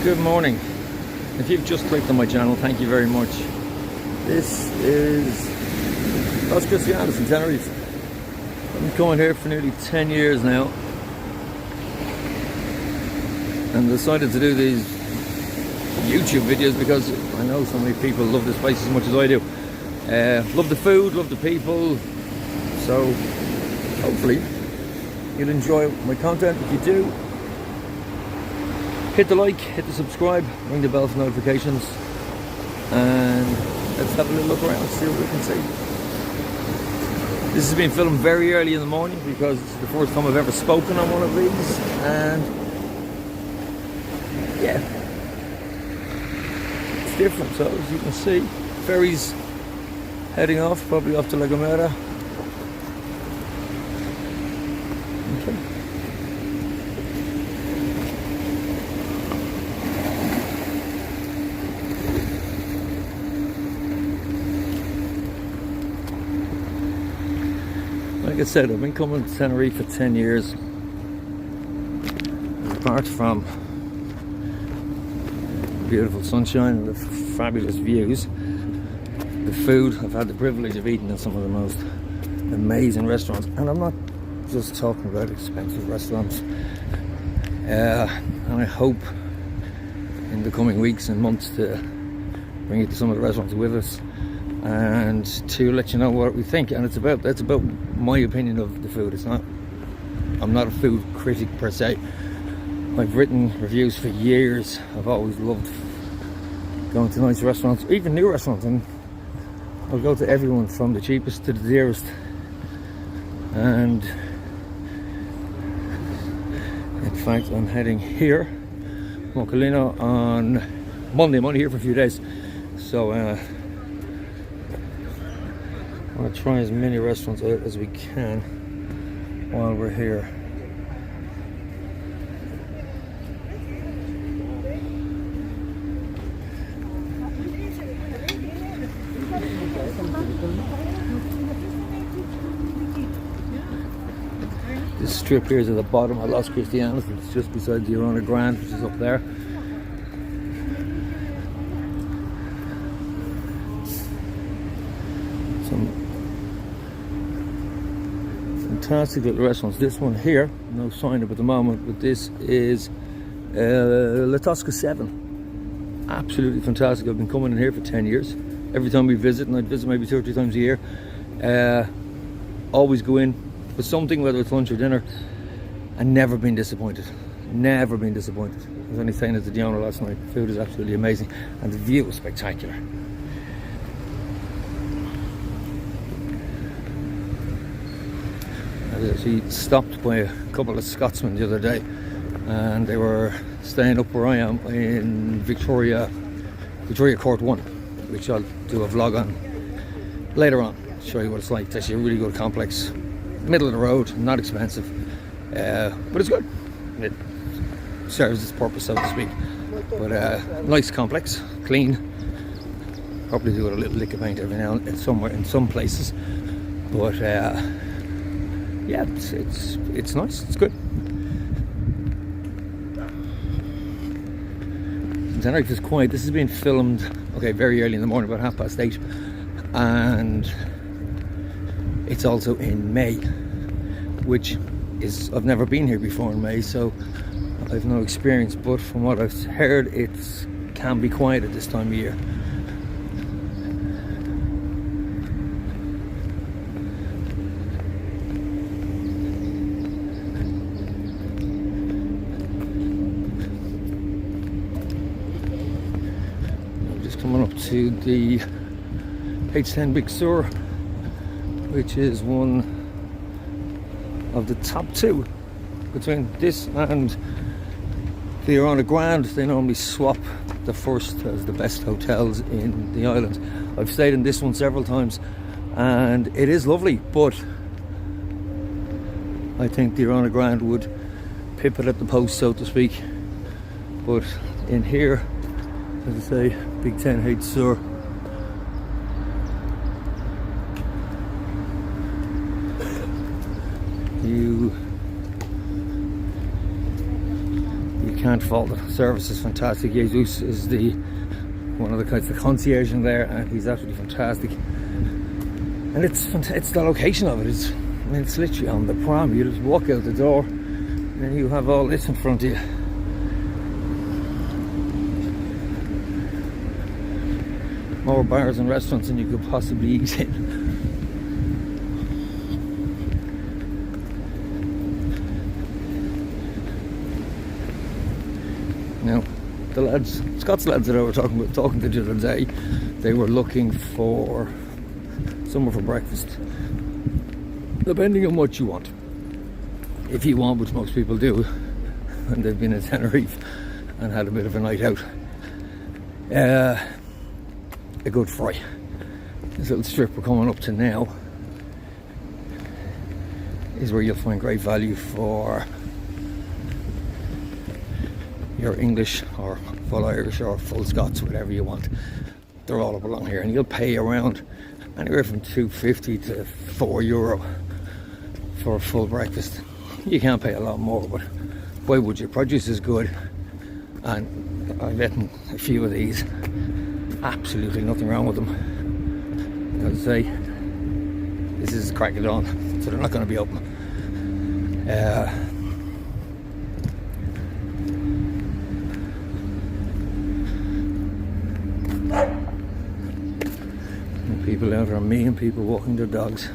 Good morning. If you've just clicked on my channel, thank you very much. This is Los Cristianos in Tenerife. I've been coming here for nearly 10 years now and decided to do these YouTube videos because I know so many people love this place as much as I do. Love the food, love the people, so hopefully you'll enjoy my content. If you do, hit the like, hit the subscribe, ring the bell for notifications, and let's have a little look around, see what we can see. This has been filmed very early in the morning because it's the first time I've ever spoken on one of these, and yeah, it's different. So as you can see, ferries heading off, probably off to La Gomera. Okay. Like I said, I've been coming to Tenerife for 10 years. Apart from beautiful sunshine and the fabulous views, the food, I've had the privilege of eating in some of the most amazing restaurants. And I'm not just talking about expensive restaurants. And I hope in the coming weeks and months to bring you to some of the restaurants with us and to let you know what we think. And that's about my opinion of the food. I'm not a food critic per se. I've written reviews for years. I've always loved going to nice restaurants, even new restaurants, and I'll go to everyone from the cheapest to the dearest. And in fact, I'm heading here, Moncalino, on Monday. I'm only here for a few days, so I want to try as many restaurants out as we can while we're here. This strip here is at the bottom of Los Cristianos. It's just beside the Arona Grande, which is up there. Some fantastic little restaurants. This one here, no sign up at the moment, but this is La Tosca 7. Absolutely fantastic. I've been coming in here for 10 years. Every time we visit, and I'd visit maybe 2 or 3 times a year, always go in with something, whether it's lunch or dinner, and never been disappointed. Never been disappointed. I was only saying it to the owner last night. The food is absolutely amazing, and the view is spectacular. I was actually stopped by a couple of Scotsmen the other day, and they were staying up where I am in Victoria Court 1, which I'll do a vlog on later on, show you what it's like. It's actually a really good complex, middle of the road, not expensive, but it's good. It serves its purpose, so to speak. But nice complex, clean. Probably do it a little lick of paint every now and somewhere in some places, but yeah, it's nice. It's good. Tenerife is quiet. This has been filmed, very early in the morning, about 8:30, and it's also in May, which is, I've never been here before in May, so I've no experience, but from what I've heard, it can be quiet at this time of year. Coming up to the H10 Big Sur, which is one of the top 2 between this and the Arona Grande. They normally swap the first as the best hotels in the island. I've stayed in this one several times and it is lovely, but I think the Arona Grande would pip it at the post, so to speak. But in here, as I say, Big 10 H Sur. You can't fault it. Service is fantastic. Jesus is one of the concierge in there, and he's absolutely fantastic. And it's the location of it. It's literally on the prom. You just walk out the door, and then you have all this in front of you. More bars and restaurants than you could possibly eat in. Now, Scott's lads that I were talking to the other day, they were looking for somewhere for breakfast. Depending on what you want. If you want, which most people do, when they've been in Tenerife and had a bit of a night out, a good fry. This little strip we're coming up to now is where you'll find great value for your English or full Irish or full Scots, whatever you want. They're all up along here, and you'll pay around anywhere from €2.50 to €4 for a full breakfast. You can't pay a lot more, but why would you? Produce is good, and I've eaten a few of these. Absolutely nothing wrong with them. As I say, this is crack of dawn, so they're not going to be open. And people out there, me and people walking their dogs.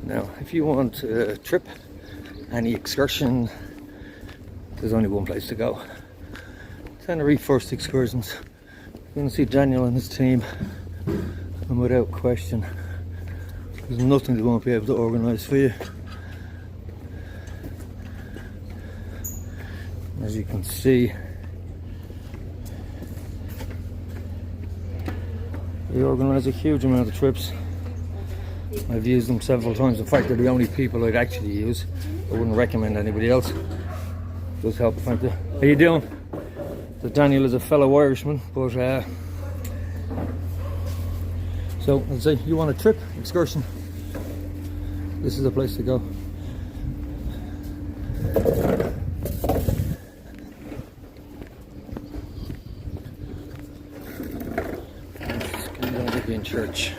Now, if you want a trip, any excursion, there's only one place to go. Tenerife First Excursions. You're going to see Daniel and his team, and without question, there's nothing they won't be able to organise for you. As you can see, they organise a huge amount of trips. I've used them several times. In fact, they're the only people I'd actually use. I wouldn't recommend anybody else. It does help, frankly. How you doing? So Daniel is a fellow Irishman, but so I'd say you want a trip, excursion, this is the place to go. Scandinavian church.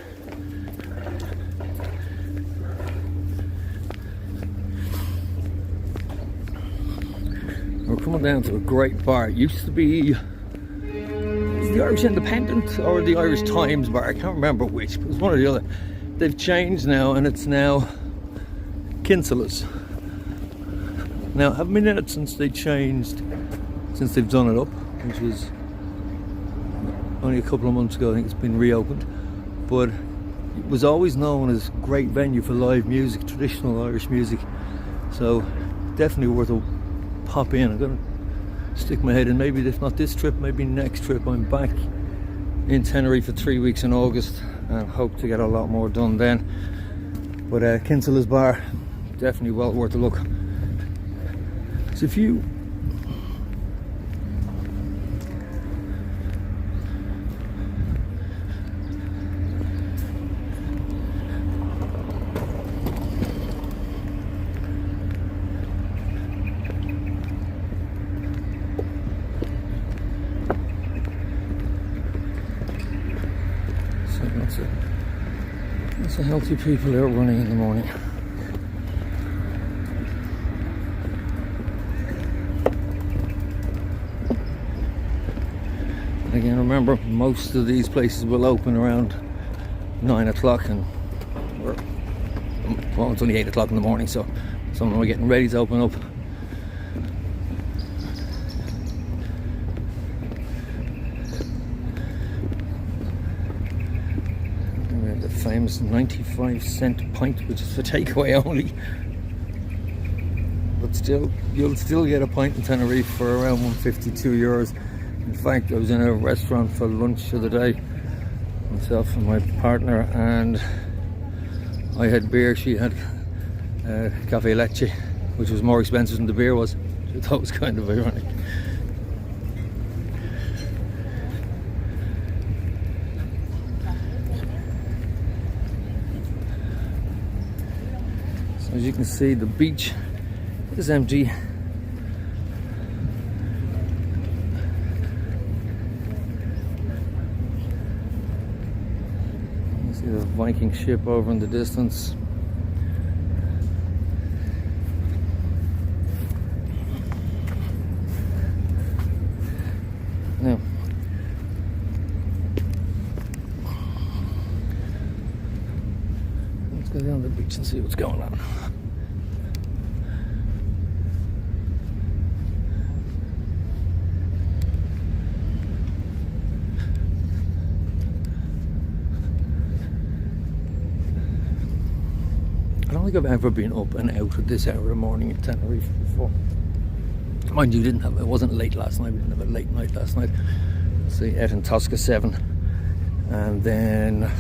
We're coming down to a great bar. It used to be the Irish Independent or the Irish Times bar. I can't remember which, but it was one or the other. They've changed now, and it's now Kinsella's. Now, I haven't been in it since they changed, since they've done it up, which was only a couple of months ago. I think it's been reopened, but it was always known as a great venue for live music, traditional Irish music. So definitely worth a pop in. I'm going to stick my head in, maybe if not this trip, maybe next trip. I'm back in Tenerife for 3 weeks in August and hope to get a lot more done then. But Kinsella's bar, definitely well worth a look. So if you lots of healthy people out running in the morning. Again, remember, most of these places will open around 9 o'clock, and well, it's only 8 o'clock in the morning, so some of them are getting ready to open up. The famous 95-cent pint, which is for takeaway only, but still, you'll still get a pint in Tenerife for around €152. In fact, I was in a restaurant for lunch the other day, myself and my partner, and I had beer, she had cafe leche, which was more expensive than the beer was. I thought it was kind of ironic. As you can see, the beach is empty. You see the Viking ship over in the distance. Now, let's go down the beach and see what's going on. I don't think I've ever been up and out at this hour of the morning in Tenerife before. Mind you, it wasn't late last night. We didn't have a late night last night. See, out in Tosca 7, and then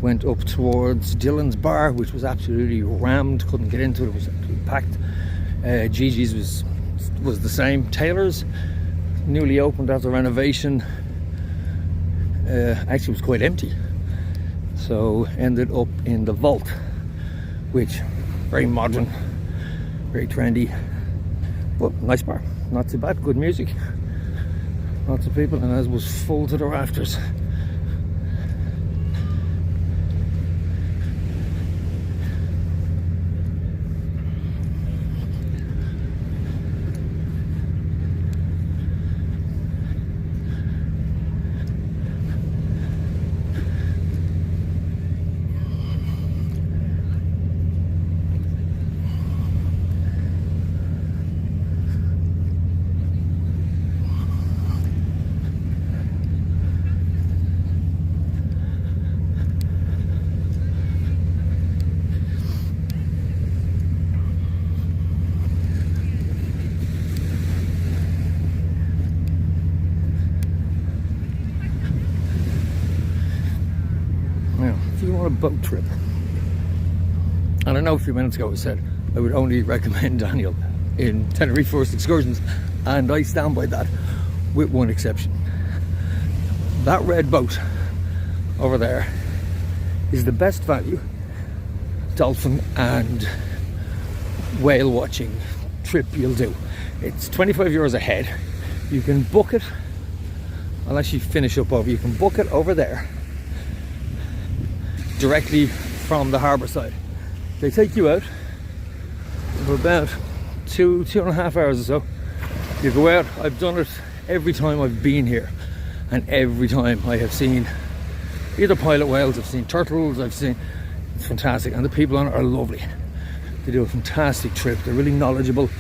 went up towards Dylan's bar, which was absolutely rammed. Couldn't get into it. It was absolutely packed. Gigi's was the same. Taylor's, newly opened after renovation, actually was quite empty. So ended up in the Vault, which very modern, very trendy, but nice bar, not too bad, good music, lots of people, and as was full to the rafters. If you want a boat trip, and I know a few minutes ago I said I would only recommend Daniel in Tenerife Forest Excursions, and I stand by that with one exception. That red boat over there is the best value dolphin and whale watching trip you'll do. It's 25 euros a head. You can book it, I'll actually finish up over, you can book it over there directly from the harbour side. They take you out for about 2.5 hours or so. You go out. I've done it every time I've been here, and every time I have seen either pilot whales, I've seen turtles, it's fantastic, and the people on it are lovely. They do a fantastic trip. They're really knowledgeable,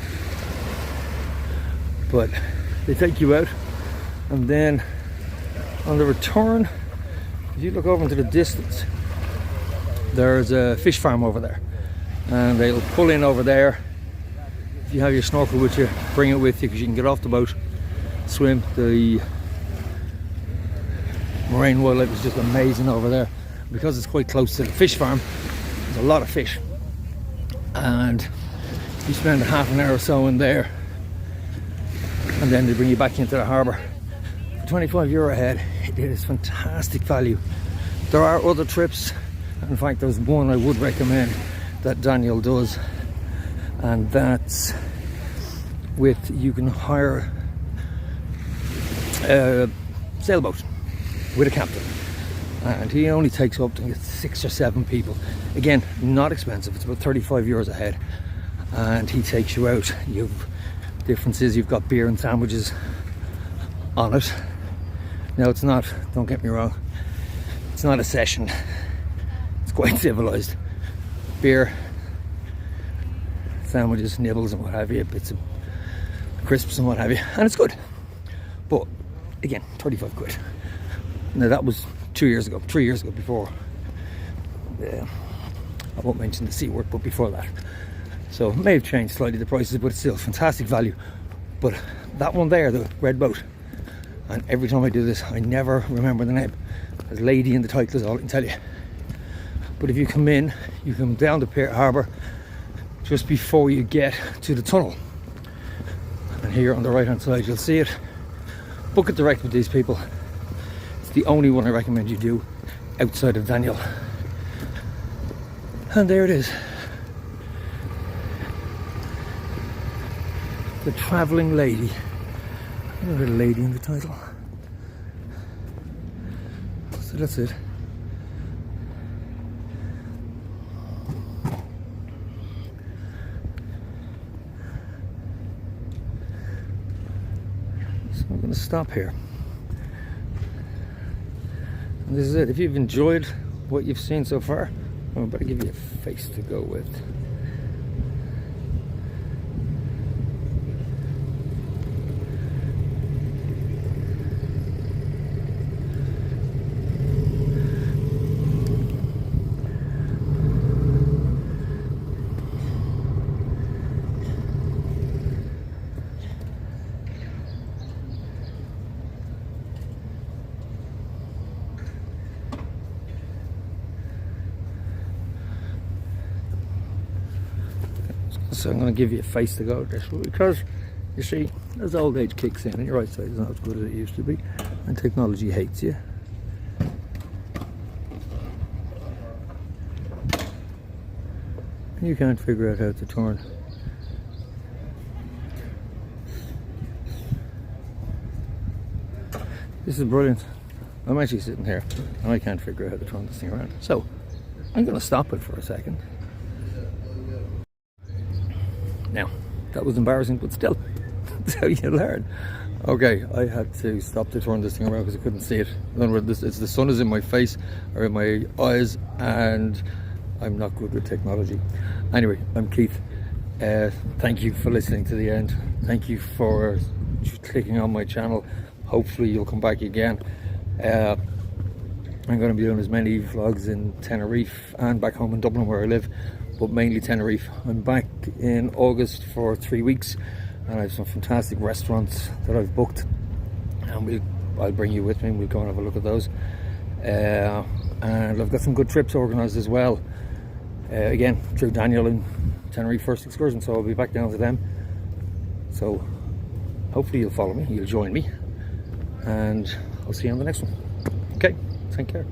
but they take you out, and then on the return, if you look over into the distance, there's a fish farm over there, and they'll pull in over there. If you have your snorkel with you, bring it with you, because you can get off the boat, swim. The marine wildlife is just amazing over there. Because it's quite close to the fish farm, there's a lot of fish, and you spend a half an hour or so in there, and then they bring you back into the harbour for 25 euro a head. It is fantastic value. There are other trips. In fact, there's one I would recommend that Daniel does, and that's with, you can hire a sailboat with a captain, and he only takes up to 6 or 7 people. Again, not expensive. It's about 35 euros a head, and he takes you out. You've differences, you've got beer and sandwiches on it. Now, it's not, don't get me wrong, it's not a session. Quite civilized. Beer, sandwiches, nibbles and what have you, bits of crisps and what have you, and it's good. But again, 35 quid. Now that was 3 years ago before, I won't mention the C word, but before that. So it may have changed slightly the prices, but it's still fantastic value. But that one there, the red boat, and every time I do this I never remember the name. There's lady in the title is all I can tell you. But if you come in, you come down to Pier Harbour just before you get to the tunnel, and here on the right hand side you'll see it. Book it direct with these people. It's the only one I recommend you do outside of Daniel. And there it is. The Travelling Lady. Another lady in the title. So that's it. So I'm going to stop here. And this is it. If you've enjoyed what you've seen so far, I'm about to give you a face to go with. So I'm going to give you a face to go with this, because you see, as old age kicks in and your eyesight is not as good as it used to be, and technology hates you. And you can't figure out how to turn. This is brilliant. I'm actually sitting here and I can't figure out how to turn this thing around. So I'm going to stop it for a second. Now, that was embarrassing, but still, that's how you learn. Okay, I had to stop to turn this thing around because I couldn't see it. In other words, the sun is in my face or in my eyes, and I'm not good with technology. Anyway, I'm Keith. Thank you for listening to the end. Thank you for clicking on my channel. Hopefully you'll come back again. I'm going to be doing as many vlogs in Tenerife and back home in Dublin where I live, but mainly Tenerife. I'm back in August for 3 weeks, and I have some fantastic restaurants that I've booked, and I'll bring you with me and we'll go and have a look at those. And I've got some good trips organised as well, again through Daniel and Tenerife First Excursion, so I'll be back down to them. So hopefully you'll follow me, you'll join me, and I'll see you on the next one. Okay, take care.